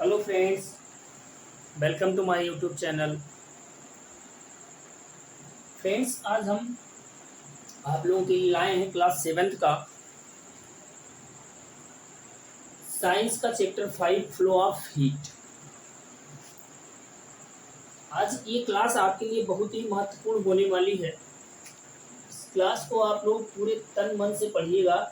Hello friends, welcome to my YouTube channel. Friends, आज हम आप लोगों के लिए लाए हैं क्लास 7th का साइंस का चैप्टर 5 फ्लो ऑफ हीट। आज ये क्लास आपके लिए बहुत ही महत्वपूर्ण होने वाली है। इस क्लास को आप लोग पूरे तन मन से पढ़िएगा,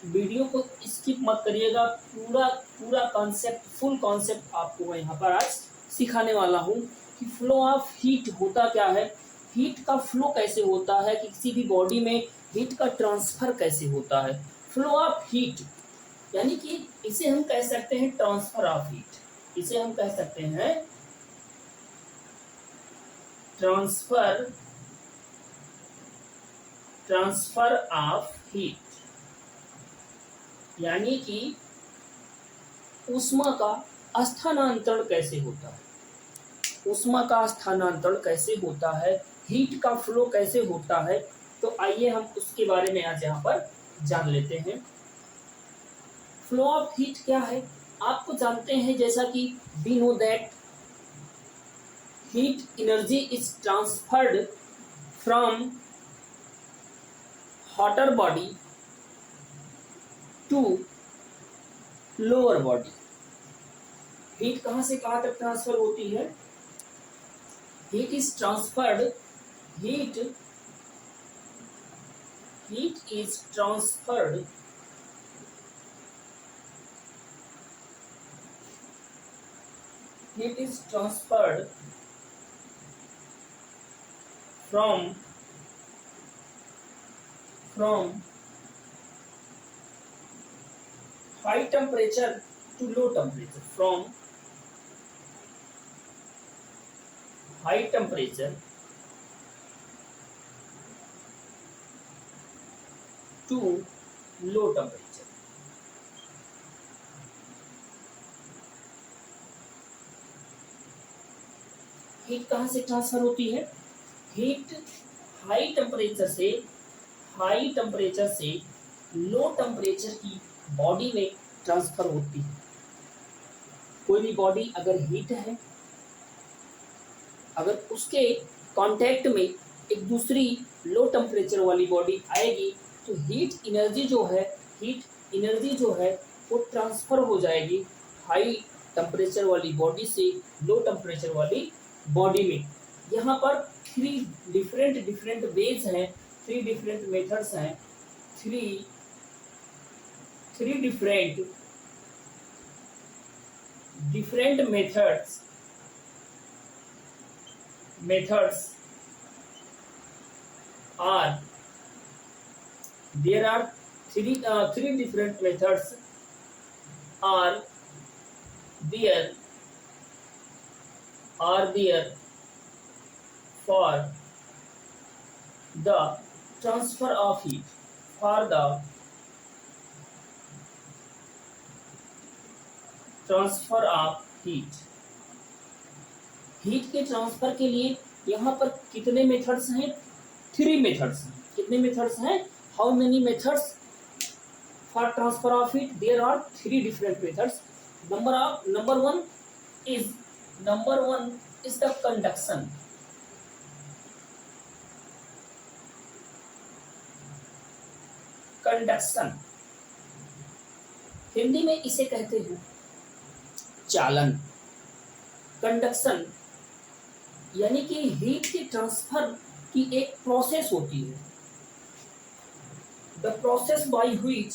वीडियो को स्किप मत करिएगा। पूरा पूरा कॉन्सेप्ट, फुल कॉन्सेप्ट आपको मैं यहाँ पर आज सिखाने वाला हूँ कि फ्लो ऑफ हीट होता क्या है, हीट का फ्लो कैसे होता है, कि किसी भी बॉडी में हीट का ट्रांसफर कैसे होता है। फ्लो ऑफ हीट यानी कि इसे हम कह सकते हैं ट्रांसफर ऑफ हीट, इसे हम कह सकते हैं ट्रांसफर ट्रांसफर ऑफ हीट, यानी कि ऊष्मा का स्थानांतरण कैसे होता है, ऊष्मा का स्थानांतरण कैसे होता है, हीट का फ्लो कैसे होता है। तो आइए हम उसके बारे में आज यहाँ पर जान लेते हैं। फ्लो ऑफ हीट क्या है, आपको जानते हैं, जैसा कि we know that heat energy is transferred from hotter body to lower body. Heat कहाँ से कहाँ तक ट्रांसफर होती है? Heat is transferred heat is transferred from high temperature to low temperature, from high temperature to low temperature। Heat कहाँ से transfer होती है? हीट हाई टेम्परेचर से लो टेम्परेचर की बॉडी में ट्रांसफर होती है। कोई भी बॉडी अगर हीट है, अगर उसके कांटेक्ट में एक दूसरी लो टेम्परेचर वाली बॉडी आएगी तो हीट एनर्जी जो है वो ट्रांसफर हो जाएगी हाई टेम्परेचर वाली बॉडी से लो टेम्परेचर वाली बॉडी में। यहाँ पर थ्री डिफरेंट वेज हैं, थ्री डिफरेंट मेथड्स हैं, three different methods are there are three different methods are there for the transfer of heat, for the transfer of heat. Heat के transfer के लिए यहाँ पर कितने मेथड्स हैं? थ्री मेथड्स हैं। कितने मेथड्स हैं? How many methods for transfer of heat? There are three different methods. Number one is the conduction. Hindi में इसे कहते हैं चालन। कंडक्शन यानी कि हीट के ट्रांसफर की एक प्रोसेस होती है। The process by which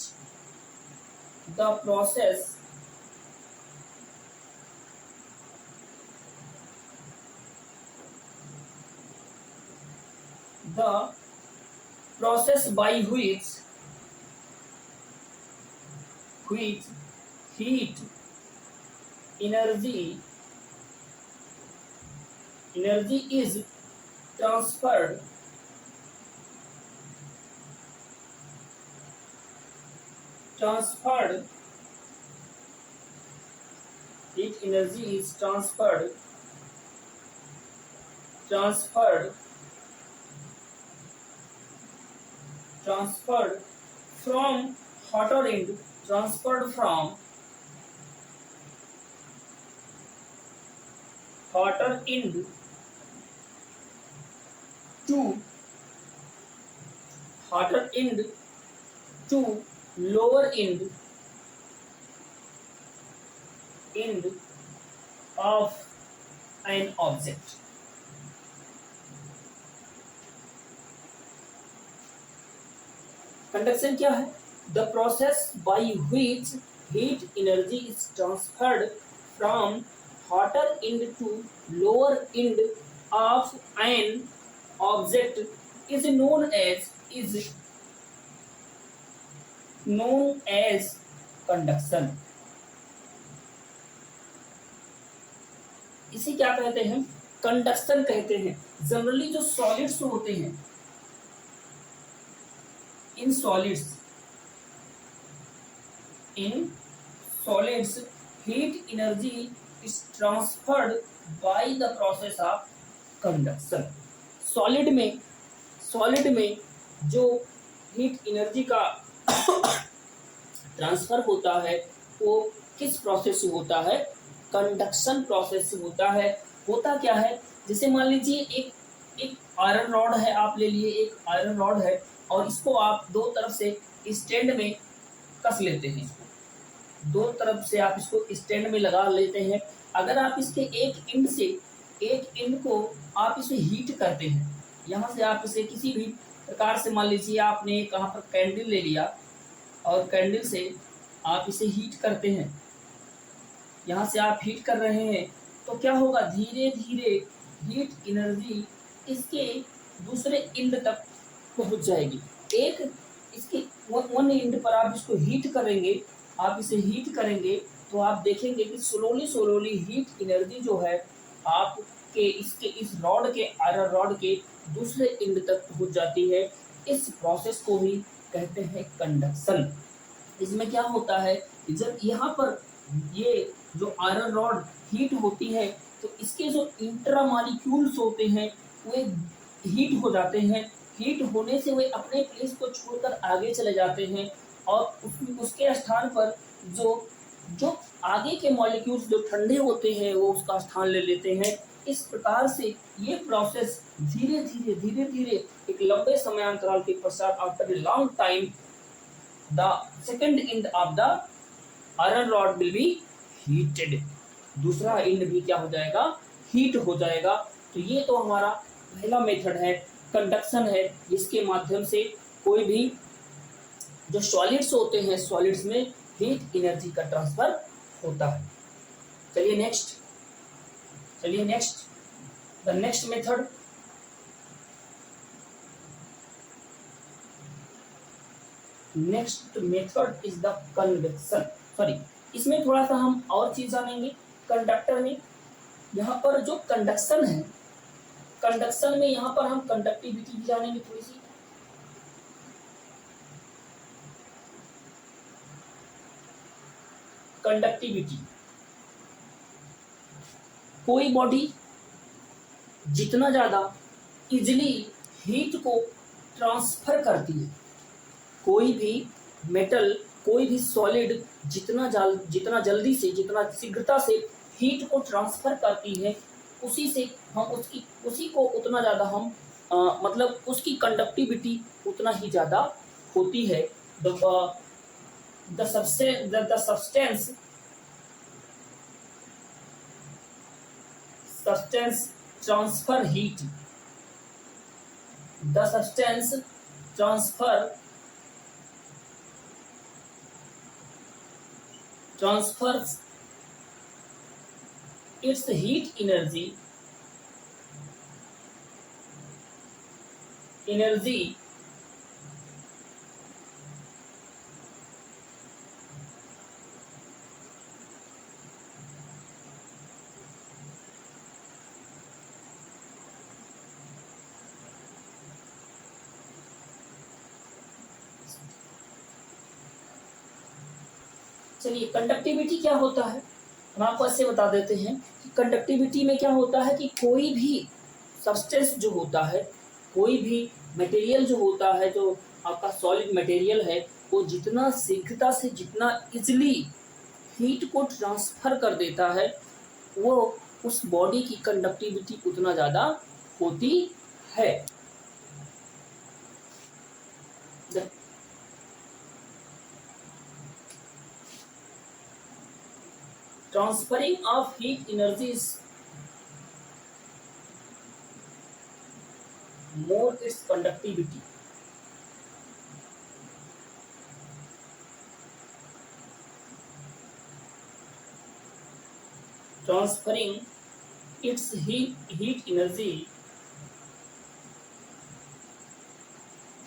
heat energy is transferred heat energy is transferred from hotter end, transferred from hotter end to hotter end to lower end of an object. Conduction क्या है? The process by which heat energy is transferred from hotter end to lower end of an object is known as conduction. इसे क्या कहते हैं? Conduction कहते हैं. Generally जो solids होते हैं, in solids heat energy is transferred by the process of conduction. Solid में जो हीट एनर्जी का ट्रांसफर होता है वो किस प्रोसेस से होता है? कंडक्शन प्रोसेस से होता है. होता क्या है? जैसे मान लीजिए एक आयरन रॉड है, आप ले लिए एक आयरन रॉड है और इसको आप दो तरफ से स्टैंड में कस लेते हैं. दो तरफ से आप इसको स्टैंड में लगा लेते हैं. अगर आप इसके एक एंड को आप इसे हीट करते हैं, यहाँ से आप इसे किसी भी प्रकार से, मान लीजिए आपने कहाँ पर कैंडल ले लिया और कैंडल से आप इसे हीट करते हैं, यहाँ से आप हीट कर रहे हैं, तो क्या होगा? धीरे धीरे हीट एनर्जी इसके दूसरे एंड तक पहुँच जाएगी. एक इसके वन एंड पर आप इसको हीट करेंगे, आप इसे हीट करेंगे तो आप देखेंगे कि स्लोली हीट एनर्जी जो है आपके इसके इस रॉड के आयरन रॉड के दूसरे एंड तक पहुंच जाती है. इस प्रोसेस को ही कहते हैं कंडक्शन. इसमें क्या होता है? जब यहाँ पर ये जो आयरन रॉड हीट होती है तो इसके जो इंट्रामॉलिक्यूल्स होते हैं वे हीट हो जाते हैं. हीट होने से वे अपने प्लेस को छोड़कर आगे चले जाते हैं और उसके स्थान पर जो आगे के मॉलिक्यूल्स जो ठंडे होते हैं वो उसका स्थान ले लेते हैं. इस प्रकार से ये प्रोसेस धीरे धीरे एक लंबे समयांतराल के पश्चात, after a long time, the second end of the iron rod will be heated. दूसरा एंड भी क्या हो जाएगा? हीट हो जाएगा. तो ये तो हमारा पहला मेथड है, कंडक्शन है, जिसके माध्यम से कोई भी जो सॉलिड्स होते हैं, सॉलिड्स में हीट एनर्जी का ट्रांसफर होता है. चलिए next the next method. Next method is the convection. Sorry, इसमें थोड़ा सा हम और चीज जानेंगे. कंडक्टर में यहाँ पर जो कंडक्शन है, कंडक्शन में यहाँ पर हम कंडक्टिविटी भी जानेंगे थोड़ी सी. कंडक्टिविटी, कोई बॉडी जितना ज्यादा इजिली हीट को ट्रांसफर करती है, कोई भी मेटल, कोई भी सॉलिड जितना जल्दी से, जितना शीघ्रता से हीट को ट्रांसफर करती है, उसी को उतना ज़्यादा हम मतलब उसकी कंडक्टिविटी उतना ही ज़्यादा होती है. The substance transfer heat. The substance transfers its heat energy चलिए, कंडक्टिविटी क्या होता है हम आपको ऐसे बता देते हैं कि कंडक्टिविटी में क्या होता है कि कोई भी सब्सटेंस जो होता है, कोई भी मटेरियल जो होता है, जो आपका सॉलिड मटेरियल है, वो जितना शीघ्रता से, जितना इजीली हीट को ट्रांसफर कर देता है, वो उस बॉडी की कंडक्टिविटी उतना ज़्यादा होती है। Transferring of heat energy is more it's conductivity. Transferring its heat energy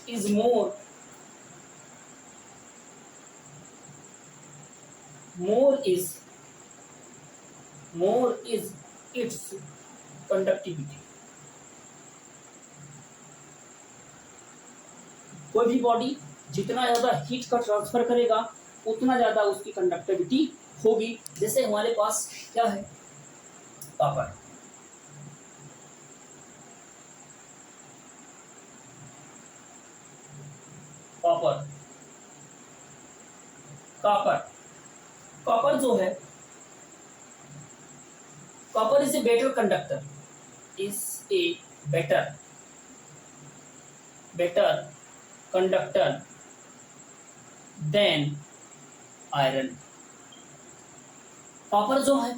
is more is its conductivity। कोई भी बॉडी जितना ज्यादा हीट का ट्रांसफर करेगा उतना ज्यादा उसकी कंडक्टिविटी होगी। जैसे हमारे पास क्या है, कॉपर। कॉपर कॉपर कॉपर जो है, copper is a better conductor, is a better conductor than iron. Copper जो है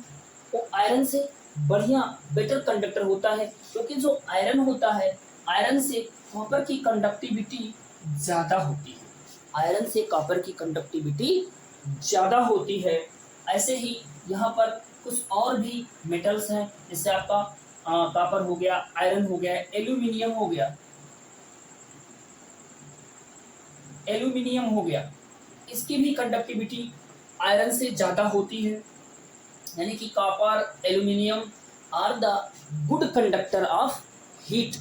वो आयरन से बढ़िया बेटर कंडक्टर होता है, क्योंकि जो आयरन होता है, आयरन से कॉपर की कंडक्टिविटी ज्यादा होती है। आयरन से कॉपर की कंडक्टिविटी ज्यादा होती है। ऐसे ही यहाँ पर कुछ और भी मेटल्स हैं, जैसे आपका कॉपर हो गया, आयरन हो गया, एल्यूमिनियम हो गया, इसकी भी कंडक्टिविटी आयरन से ज्यादा होती है। यानी कि copper, aluminium are the good conductor of heat.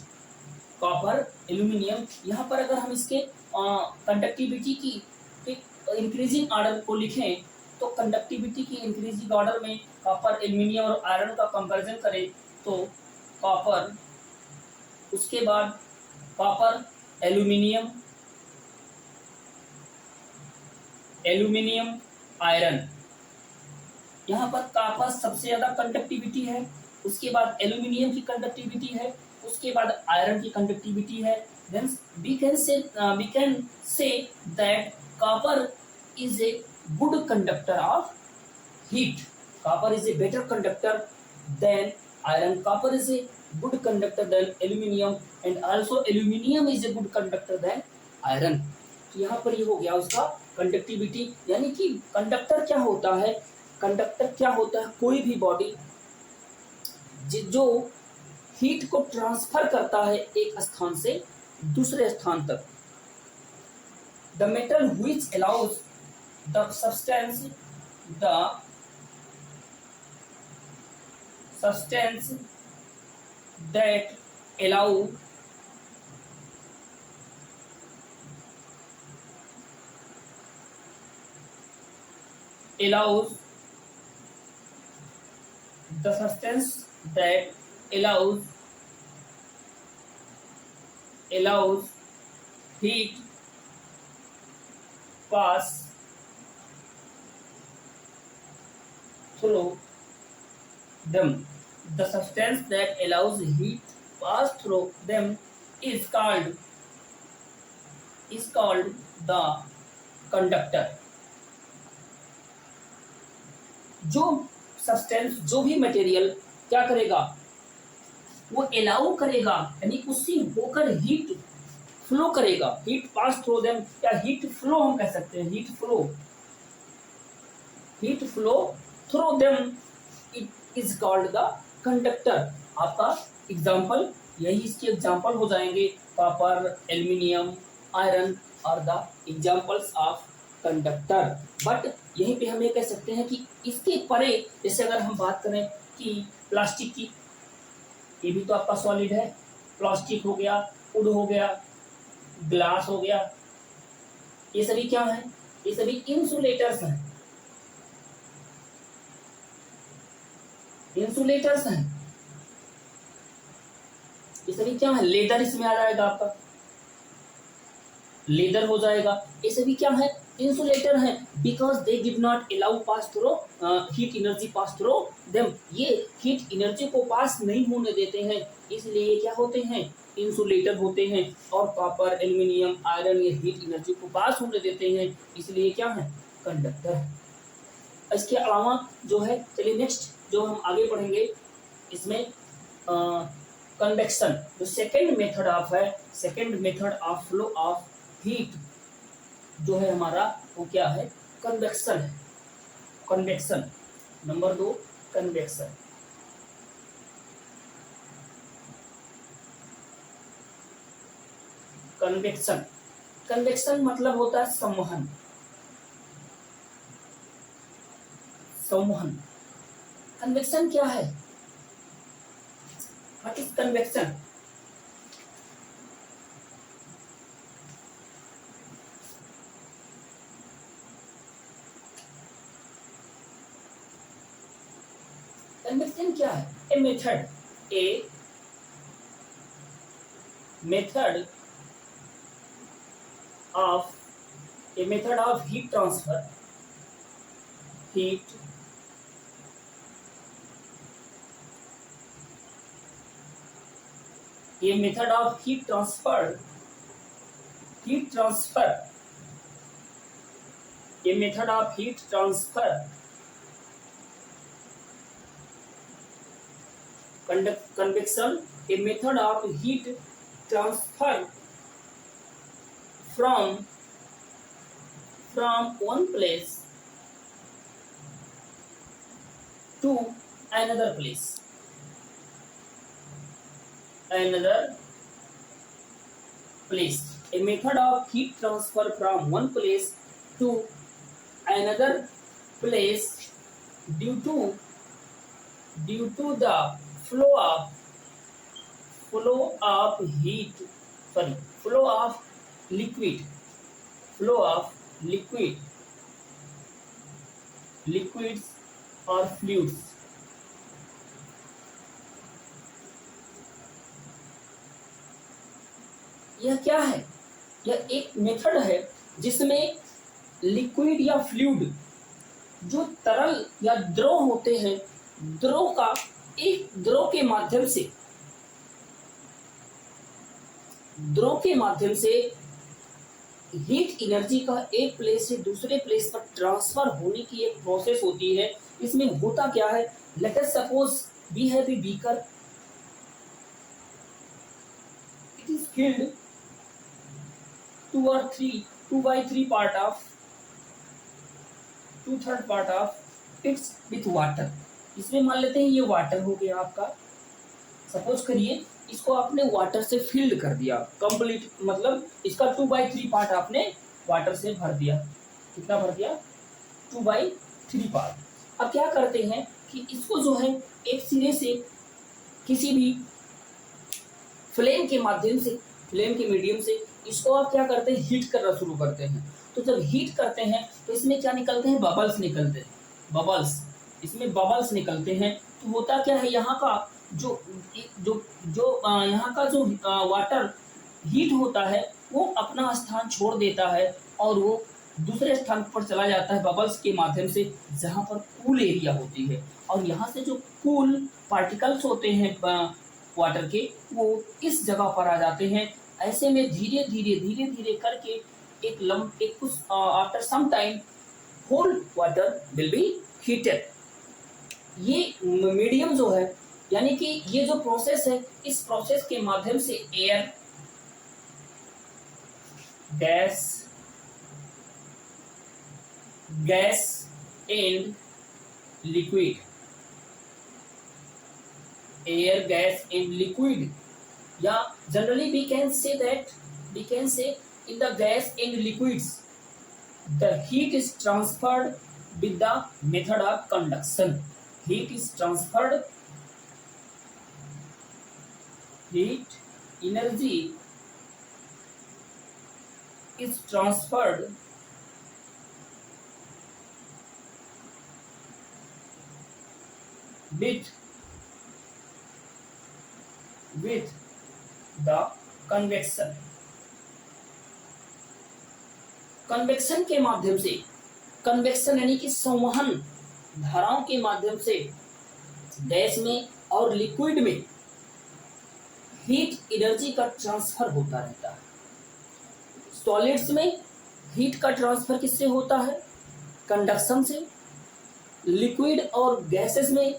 Copper, aluminium, यहाँ पर अगर हम इसके कंडक्टिविटी की इंक्रीजिंग ऑर्डर को लिखें तो कंडक्टिविटी की इंक्रीजिंग ऑर्डर में कॉपर, एल्यूमिनियम और आयरन का कंपैरिजन करें तो कॉपर, उसके बाद कॉपर, एल्यूमिनियम, आयरन। यहाँ पर कॉपर सबसे ज्यादा कंडक्टिविटी है, उसके बाद एल्यूमिनियम की कंडक्टिविटी है, उसके बाद आयरन की कंडक्टिविटी है। Then we can say that copper is a good conductor of heat. Copper is a better conductor than iron. Copper is a good conductor than aluminium, and also aluminium is a good conductor than iron. तो यहाँ पर ये हो गया उसका conductivity. यानी कि conductor क्या होता है, कोई भी बॉडी जो हीट को ट्रांसफर करता है एक स्थान से दूसरे स्थान तक। The metal which allows the substance that allows the substance that allows heat pass through them. The substance that allows heat pass through them is called the conductor. जो सब्सटेंस, जो भी मटेरियल क्या करेगा, वो अलाउ करेगा, यानी उससे होकर हीट फ्लो करेगा, हीट पास थ्रू देम, या हीट फ्लो हम कह सकते हैं, heat flow through them, it is called the conductor. आपका एग्जाम्पल यही इसके एग्जाम्पल हो जाएंगे, कॉपर, एल्यूमिनियम, आयरन और the examples of conductor. But यहीं पे हम ये कह सकते हैं कि इसके परे, जैसे अगर हम बात करें कि प्लास्टिक की, ये भी तो आपका सॉलिड है, प्लास्टिक हो गया, वुड हो गया, ग्लास हो गया, ये सभी क्या है, ये सभी इंसुलेटर्स हैं। ये सभी क्या है, लेदर इसमें आ जाएगा आपका, लेदर हो जाएगा। ये सभी क्या है, इंसुलेटर है, because they did not allow pass through heat energy pass through them. ये हीट एनर्जी को पास नहीं होने देते हैं, इसलिए ये क्या होते हैं, इंसुलेटर होते हैं। और कॉपर, एल्यूमिनियम, आयरन ये हीट एनर्जी को पास होने देते हैं, इसलिए क्या है, कंडक्टर। इसके अलावा जो है, चलिए नेक्स्ट जो हम आगे पढ़ेंगे इसमें कन्वेक्शन। जो सेकेंड मेथड ऑफ है, second method of flow of heat जो है हमारा, वो क्या है, कन्वेक्शन है। Convection number 2, convection. Convection, convection मतलब होता है संवहन। संवहन, कन्वेक्शन क्या है, व्हाट इज कन्वेक्शन? कन्वेक्शन क्या है? A method, a method of, a method of heat transfer, heat ये method of heat transfer, heat transfer, ये method of heat transfer, convection, a method of heat transfer from one place to another place, another place, a method of heat transfer from one place to another place due to the flow of heat, sorry, flow of liquid, flow of liquids or fluids। यह क्या है, यह एक method है जिसमें liquid या fluid, जो तरल या द्रव होते हैं, द्रव का एक द्रव के माध्यम से, द्रव के माध्यम से हीट एनर्जी का एक प्लेस से दूसरे प्लेस पर ट्रांसफर होने की एक प्रोसेस होती है। इसमें होता क्या है, let us suppose we have a beaker, it is filled 2/3 part of 2/3 part of its with water. इसमें मान लेते हैं ये वाटर हो गया आपका, सपोज करिए इसको आपने वाटर से फिल्ड कर दिया कंप्लीट, मतलब इसका 2/3 पार्ट आपने वाटर से भर दिया। कितना भर दिया, 2/3 पार्ट। अब क्या करते हैं कि इसको जो है एक सिरे से किसी भी फ्लेम के माध्यम से, फ्लेम के मीडियम से इसको आप क्या करते हैं, हीट करना शुरू करते हैं। तो जब हीट करते हैं तो इसमें क्या निकलते हैं, बबल्स निकलते हैं, बबल्स, इसमें बबल्स निकलते हैं। तो होता क्या है, यहाँ का जो यहाँ का जो वाटर हीट होता है वो अपना स्थान छोड़ देता है और वो दूसरे स्थान पर चला जाता है बबल्स के माध्यम से, जहाँ पर कूल एरिया होती है। और यहाँ से जो कूल पार्टिकल्स होते हैं वाटर के, वो इस जगह पर आ जाते हैं। ऐसे में धीरे धीरे करके एक कुछ after some time whole water will be heated. ये मीडियम जो है, यानी कि ये जो प्रोसेस है, इस प्रोसेस के माध्यम से air, gas and liquid, air, gas and liquid, या generally we can say in the gas and liquids the heat is transferred with the method of conduction. Heat energy is transferred with the convection. Convection के माध्यम से, convection यानी कि संवहन धाराओं के माध्यम से गैस में और लिक्विड में हीट एनर्जी का ट्रांसफर होता रहता है। सॉलिड्स में हीट का ट्रांसफर किससे होता है? कंडक्शन से। लिक्विड और गैसेस में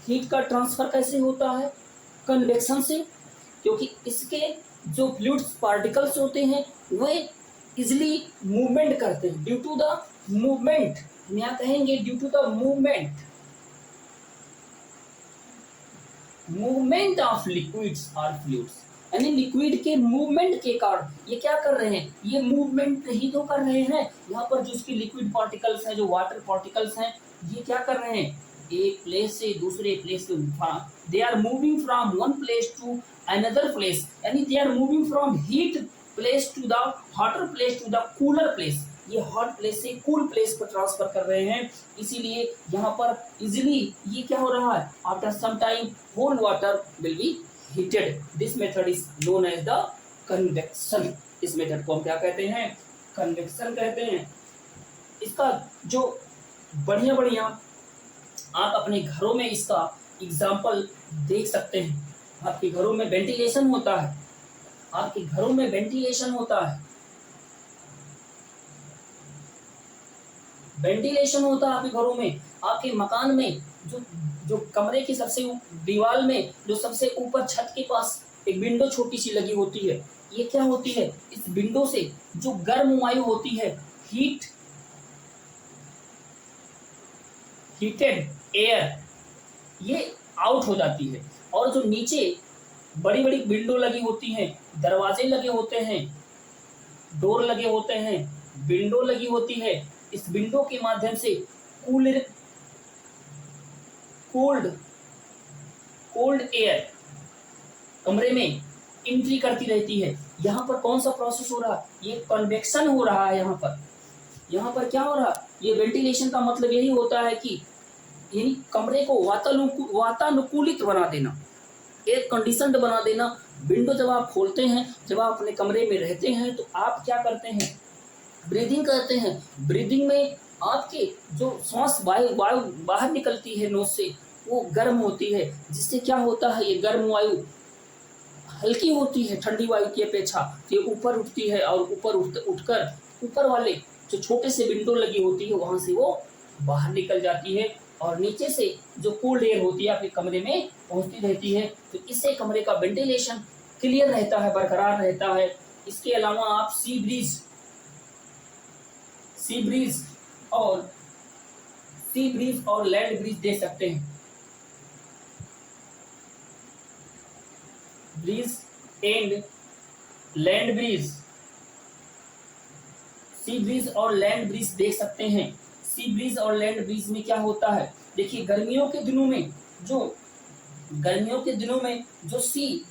हीट का ट्रांसफर कैसे होता है? कन्वेक्शन से, क्योंकि इसके जो फ्लूइड्स पार्टिकल्स होते हैं वे इजिली मूवमेंट करते हैं ड्यू टू द मूवमेंट, हम यहाँ कहेंगे due to the movement of liquids और फ्लूइड्स, यानी लिक्विड के मूवमेंट के कारण ये क्या कर रहे हैं? ये मूवमेंट ही तो कर रहे हैं। यहाँ पर जो इसकी लिक्विड पार्टिकल्स हैं, जो वाटर पार्टिकल्स हैं, ये क्या कर रहे हैं? एक प्लेस से दूसरे प्लेस पे, they are moving from one place to another place, यानी they are moving from heat place to the hotter place to the cooler place. ये हॉट प्लेस से कूल प्लेस पर ट्रांसफर कर रहे हैं, इसीलिए यहाँ पर इजिली ये क्या हो रहा है? After some time whole water will be heated. This method is known as the convection. इस मेथड को हम क्या कहते हैं? कन्वेक्शन कहते हैं। इसका जो बढ़िया बढ़िया आप अपने घरों में इसका एग्जाम्पल देख सकते हैं। आपके घरों में वेंटिलेशन होता है, आपके घरों में वेंटिलेशन होता है, वेंटिलेशन होता है आपके घरों में। आपके मकान में जो कमरे की सबसे दीवार में जो सबसे ऊपर छत के पास एक विंडो छोटी सी लगी होती है, ये क्या होती है? इस विंडो से जो गर्म वायु होती है, हीटेड एयर, ये आउट हो जाती है। और जो नीचे बड़ी बड़ी विंडो लगी होती हैं, दरवाजे लगे होते हैं, डोर लगे होते हैं, विंडो लगी होती है, इस विंडो के माध्यम से कोल्ड एयर कमरे में एंट्री करती रहती है। यहाँ पर कौन सा प्रोसेस हो रहा है? ये कन्वेक्शन हो रहा है। यहाँ पर क्या हो रहा है? ये वेंटिलेशन का मतलब यही होता है कि यानी कमरे को वातानुकूलित बना देना, एयर कंडीशनड बना देना। विंडो जब आप खोलते हैं, जब आप अपने कमरे में रहते हैं, तो आप क्या करते हैं? ब्रीदिंग करते हैं। ब्रीदिंग में आपके जो सांस वायु बाहर निकलती है नोज से, वो गर्म होती है, जिससे क्या होता है? ये गर्म वायु हल्की होती है ठंडी वायु की अपेक्षा, ये ऊपर उठती है और उठकर ऊपर वाले जो छोटे से विंडो लगी होती है वहां से वो बाहर निकल जाती है और नीचे से जो कोल्ड एयर होती है आपके कमरे में पहुंचती रहती है। तो इससे कमरे का वेंटिलेशन क्लियर रहता है, बरकरार रहता है। इसके अलावा आप सी ब्रीज और लैंड ब्रीज दे सकते हैं। Breeze and land breeze, sea breeze और लैंड ब्रीज देख सकते हैं। सी ब्रीज और लैंड ब्रीज में क्या होता है? देखिए, गर्मियों के दिनों में जो सी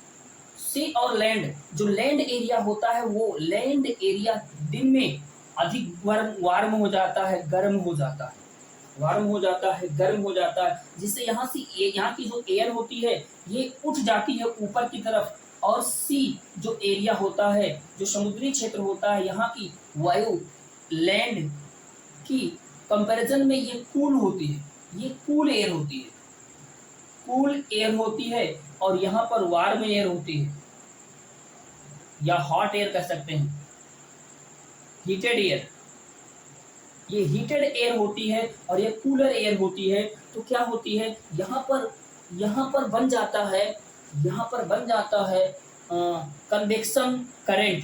और लैंड, जो लैंड एरिया होता है, वो लैंड एरिया दिन में अधिक वार्म हो जाता है, गर्म हो जाता है, जिससे यहाँ की जो एयर होती है ये उठ जाती है ऊपर की तरफ, और सी जो एरिया होता है, जो समुद्री क्षेत्र होता है, यहाँ की वायु लैंड की कंपैरिजन में ये कूल होती है, ये कूल एयर होती है, और यहाँ पर वार्म एयर होती है या हॉट एयर कह सकते हैं, हीटेड एयर। ये हीटेड एयर होती है और ये कूलर एयर होती है। तो क्या होती है? यहाँ पर बन जाता है कन्वेक्शन करंट,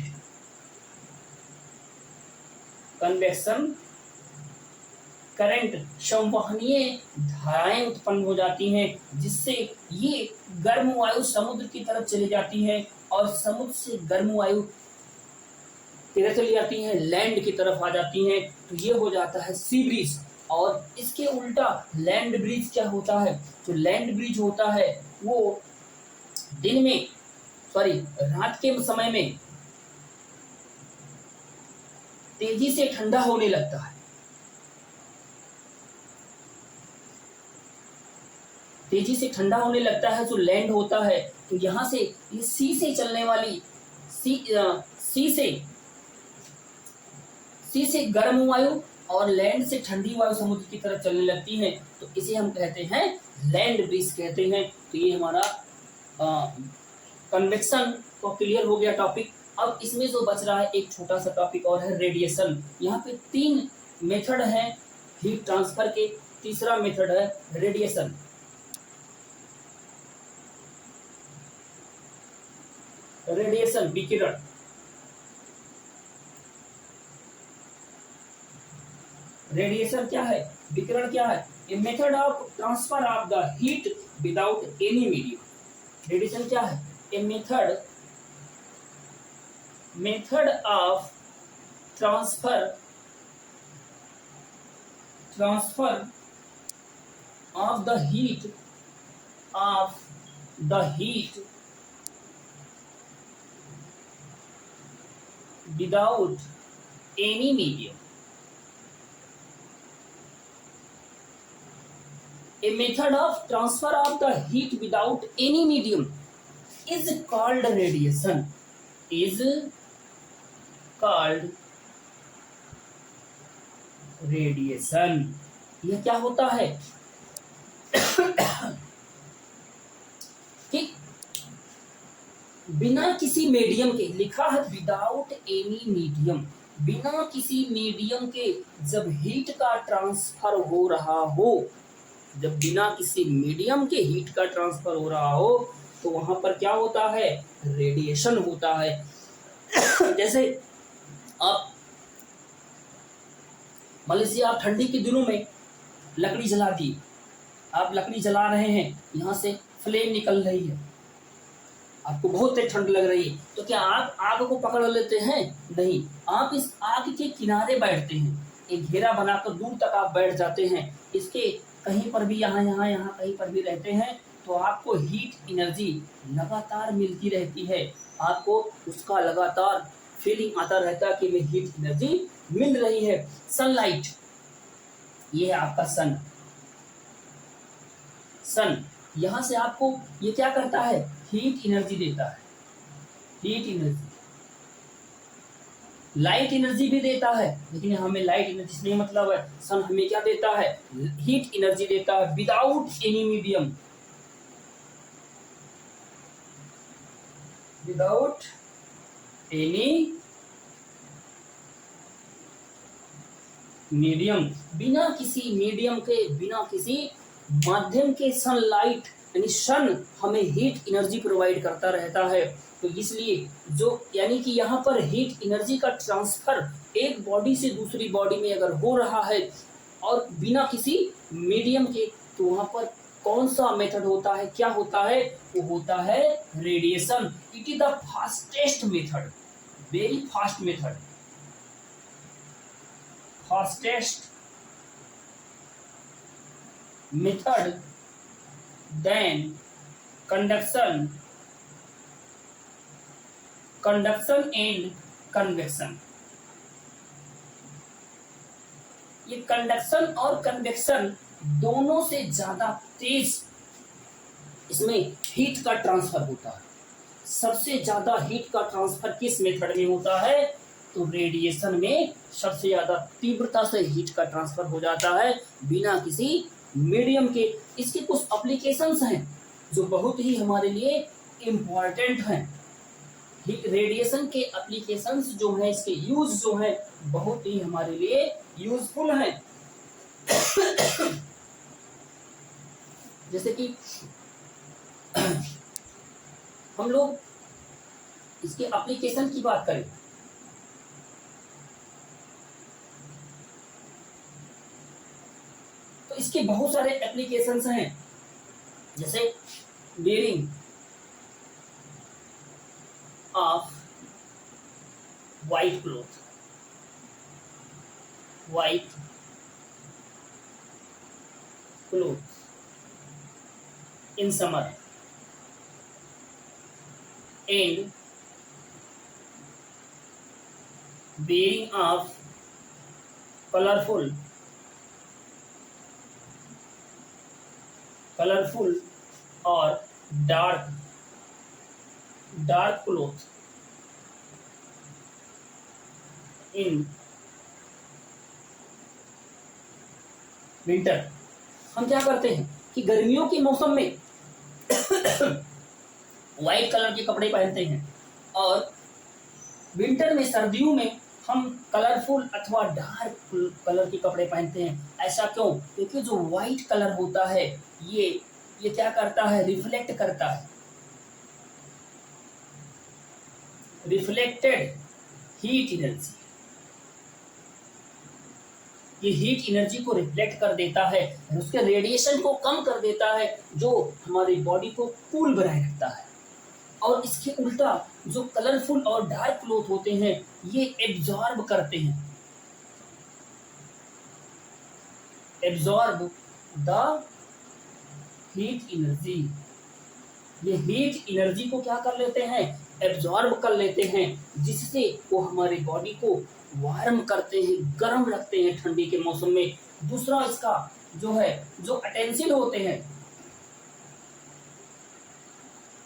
संवहनीय धाराएं उत्पन्न हो जाती हैं, जिससे ये गर्म वायु समुद्र की तरफ चली जाती है और समुद्र से गर्म वायु किधर चली जाती है? लैंड की तरफ आ जाती हैं। तो ये हो जाता है सी ब्रीज। और इसके उल्टा लैंड ब्रीज क्या होता है? जो लैंड ब्रीज होता है वो रात के समय में तेजी से ठंडा होने लगता है। जो लैंड होता है, तो यहाँ से ये सी से सी से गर्म वायु और लैंड से ठंडी वायु समुद्र की तरफ चलने लगती है, तो इसे हम कहते हैं लैंड ब्रीज कहते हैं। तो ये हमारा कन्वेक्शन को क्लियर हो गया टॉपिक। अब इसमें जो बच रहा है एक छोटा सा टॉपिक और है रेडिएशन। यहाँ पे 3 मेथड हैं हीट ट्रांसफर के। तीसरा मेथड है रेडिएशन। रेडिएशन विकिरण। रेडिएशन क्या है, विकिरण क्या है? A method of transfer of the heat without any medium. Radiation क्या है? A method of transfer of the heat without any medium. A method of transfer of the heat without any medium is called radiation. यह क्या होता है कि बिना किसी medium के, लिखा है विदाउट एनी मीडियम, बिना किसी मीडियम के जब हीट का ट्रांसफर हो रहा हो, जब बिना किसी मीडियम के हीट का ट्रांसफर हो रहा हो, तो वहां पर क्या होता है? रेडिएशन होता है। जैसे आप मान लीजिए आप ठंडी के दिनों में लकड़ी जला दी, आप लकड़ी जला रहे हैं, यहाँ से फ्लेम निकल रही है, आपको बहुत तेज ठंड लग रही है, तो क्या आप आग को पकड़ लेते हैं? नहीं, आप इस आग के किनारे बैठते हैं, एक घेरा बनाकर दूर तक आप बैठ जाते हैं, इसके कहीं पर भी यहाँ कहीं पर भी रहते हैं, तो आपको हीट एनर्जी लगातार मिलती रहती है, आपको उसका लगातार फीलिंग आता रहता है कि मैं हीट एनर्जी मिल रही है। सनलाइट, ये है आपका सन यहाँ से आपको ये क्या करता है? हीट एनर्जी देता है, हीट एनर्जी, लाइट एनर्जी भी देता है, लेकिन हमें लाइट एनर्जी से नहीं मतलब है। सन हमें क्या देता है? हीट एनर्जी देता है without any medium, without any medium, बिना किसी मीडियम के, बिना किसी माध्यम के सनलाइट यानी सन हमें हीट एनर्जी प्रोवाइड करता रहता है। तो इसलिए जो यानी कि यहाँ पर हीट एनर्जी का ट्रांसफर एक बॉडी से दूसरी बॉडी में अगर हो रहा है और बिना किसी मीडियम के, तो वहाँ पर कौन सा मेथड होता है, क्या होता है? वो होता है radiation. It is the fastest method, very fast method, fastest method than conduction and convection। ये कंडक्शन और कन्वेक्शन दोनों से ज्यादा तेज इसमें हीट का ट्रांसफर होता है। सबसे ज्यादा हीट का ट्रांसफर किस मेथड में होता है? तो रेडिएशन में सबसे ज्यादा तीव्रता से हीट का ट्रांसफर हो जाता है बिना किसी मीडियम के। इसके कुछ एप्लीकेशंस हैं जो बहुत ही हमारे लिए इम्पोर्टेंट हैं। रेडिएशन के एप्लीकेशंस जो हैं, इसके यूज जो हैं, बहुत ही हमारे लिए यूजफुल हैं। जैसे कि हम लोग इसके एप्लीकेशन की बात करें तो इसके बहुत सारे एप्लीकेशंस हैं, जैसे bearing of white cloth in summer and bearing of colorful or dark cloth in winter, हम क्या करते हैं कि गर्मियों के मौसम में व्हाइट कलर के कपड़े पहनते हैं और विंटर में, सर्दियों में हम कलरफुल अथवा डार्क कलर के कपड़े पहनते हैं। ऐसा क्यों? क्योंकि जो व्हाइट कलर होता है ये क्या करता है, रिफ्लेक्ट करता है, रिफ्लेक्टेड हीट एनर्जी, ये हीट एनर्जी को रिफ्लेक्ट कर देता है, उसके रेडिएशन को कम कर देता है, जो हमारी बॉडी को कूल बनाए रखता है। और इसके उल्टा जो कलरफुल और डार्क क्लोथ होते हैं ये एब्जॉर्ब करते हैं, एब्जॉर्ब द हीट एनर्जी, ये हीट एनर्जी को क्या कर लेते हैं, एब्जॉर्ब कर लेते हैं, जिससे वो हमारी बॉडी को वार्म करते हैं, गर्म रखते हैं ठंडी के मौसम में। दूसरा इसका जो है, जो अटेंसिल होते हैं,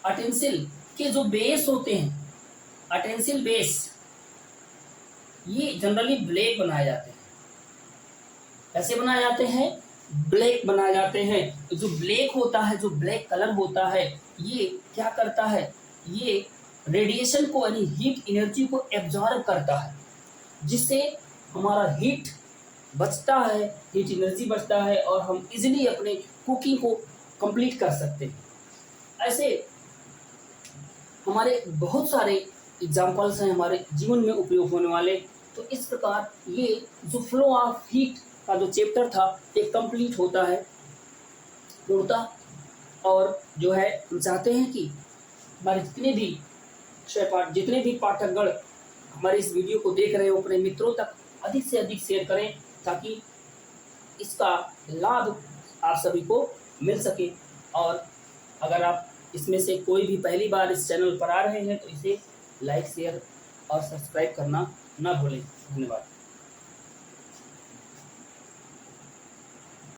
अटेंसिल के जो बेस होते हैं, अटेंसिल बेस, ये जनरली ब्लैक बनाए जाते हैं। कैसे बनाए जाते हैं? ब्लैक बनाए जाते हैं। जो ब्लैक होता है, जो ब्लैक कलर होता है, ये क्या करता है, ये रेडिएशन को यानी हीट एनर्जी को एब्जॉर्ब करता है, जिससे हमारा हीट बचता है, हीट एनर्जी बचता है और हम इजीली अपने कुकिंग को कंप्लीट कर सकते हैं। ऐसे हमारे बहुत सारे एग्जाम्पल्स हैं हमारे जीवन में उपयोग होने वाले। तो इस प्रकार ये जो फ्लो ऑफ हीट का जो चैप्टर था ये कंप्लीट होता है पूर्णतः। और जो है हम चाहते हैं कि हमारे जितने भी पाठकगण हमारे इस वीडियो को देख रहे हो अपने मित्रों तक अधिक से अधिक शेयर करें, ताकि इसका लाभ आप सभी को मिल सके। और अगर आप इसमें से कोई भी पहली बार इस चैनल पर आ रहे हैं तो इसे लाइक, शेयर और सब्सक्राइब करना ना भूलें। धन्यवाद।